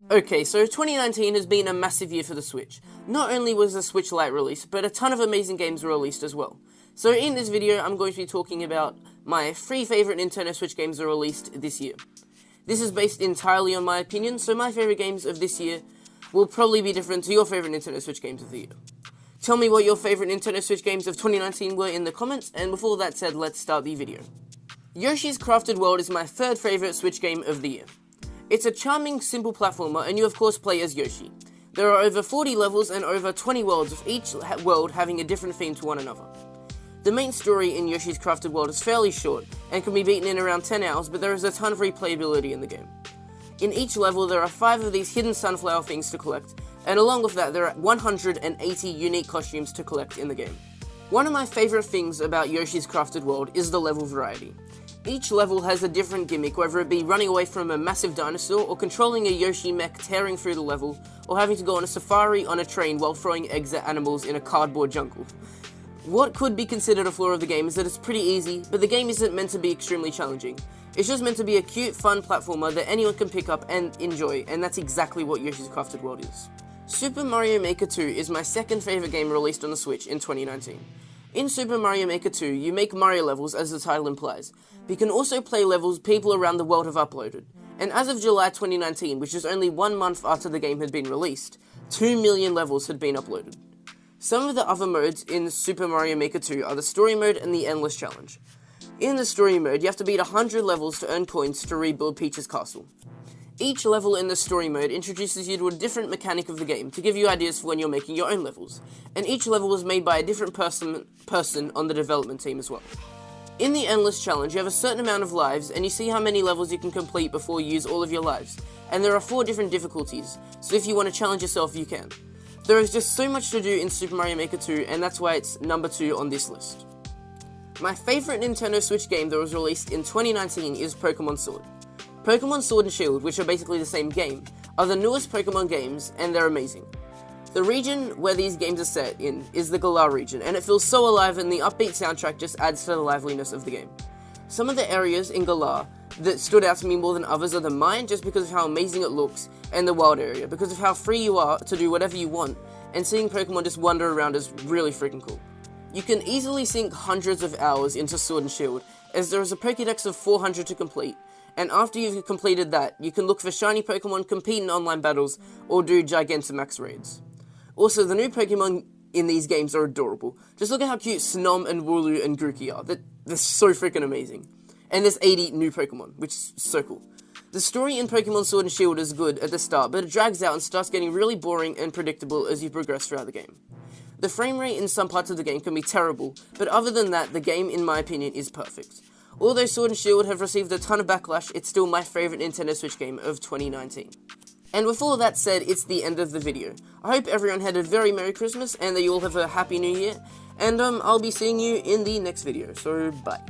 Okay, so 2019 has been a massive year for the Switch. Not only was the Switch Lite released, but a ton of amazing games were released as well. So in this video, I'm going to be talking about my 3 favourite Nintendo Switch games that were released this year. This is based entirely on my opinion, so my favourite games of this year will probably be different to your favourite Nintendo Switch games of the year. Tell me what your favourite Nintendo Switch games of 2019 were in the comments, and before that said, let's start the video. Yoshi's Crafted World is my 3rd favourite Switch game of the year. It's a charming, simple platformer, and you of course play as Yoshi. There are over 40 levels and over 20 worlds, with each world having a different theme to one another. The main story in Yoshi's Crafted World is fairly short, and can be beaten in around 10 hours, but there is a ton of replayability in the game. In each level there are 5 of these hidden sunflower things to collect, and along with that there are 180 unique costumes to collect in the game. One of my favourite things about Yoshi's Crafted World is the level variety. Each level has a different gimmick, whether it be running away from a massive dinosaur, or controlling a Yoshi mech tearing through the level, or having to go on a safari on a train while throwing eggs at animals in a cardboard jungle. What could be considered a flaw of the game is that it's pretty easy, but the game isn't meant to be extremely challenging. It's just meant to be a cute, fun platformer that anyone can pick up and enjoy, and that's exactly what Yoshi's Crafted World is. Super Mario Maker 2 is my 2nd favourite game released on the Switch in 2019. In Super Mario Maker 2, you make Mario levels as the title implies, but you can also play levels people around the world have uploaded. And as of July 2019, which is only 1 month after the game had been released, 2 million levels had been uploaded. Some of the other modes in Super Mario Maker 2 are the Story Mode and the Endless Challenge. In the Story Mode, you have to beat 100 levels to earn coins to rebuild Peach's castle. Each level in the Story Mode introduces you to a different mechanic of the game to give you ideas for when you're making your own levels, and each level was made by a different person on the development team as well. In the Endless Challenge, you have a certain amount of lives, and you see how many levels you can complete before you use all of your lives, and there are 4 different difficulties, so if you want to challenge yourself, you can. There is just so much to do in Super Mario Maker 2, and that's why it's number 2 on this list. My favourite Nintendo Switch game that was released in 2019 is Pokemon Sword. Pokemon Sword and Shield, which are basically the same game, are the newest Pokemon games, and they're amazing. The region where these games are set in is the Galar region, and it feels so alive, and the upbeat soundtrack just adds to the liveliness of the game. Some of the areas in Galar that stood out to me more than others are the mine, just because of how amazing it looks, and the wild area, because of how free you are to do whatever you want, and seeing Pokemon just wander around is really freaking cool. You can easily sink hundreds of hours into Sword and Shield, as there is a Pokédex of 400 to complete, and after you've completed that, you can look for shiny Pokemon, compete in online battles, or do Gigantamax raids. Also, the new Pokemon in these games are adorable. Just look at how cute Snom and Wooloo and Grookey are. They're so freaking amazing. And there's 80 new Pokemon, which is so cool. The story in Pokemon Sword and Shield is good at the start, but it drags out and starts getting really boring and predictable as you progress throughout the game. The frame rate in some parts of the game can be terrible, but other than that, the game, in my opinion, is perfect. Although Sword and Shield have received a ton of backlash, it's still my favourite Nintendo Switch game of 2019. And with all that said, it's the end of the video. I hope everyone had a very Merry Christmas, and that you all have a Happy New Year, and I'll be seeing you in the next video, so bye.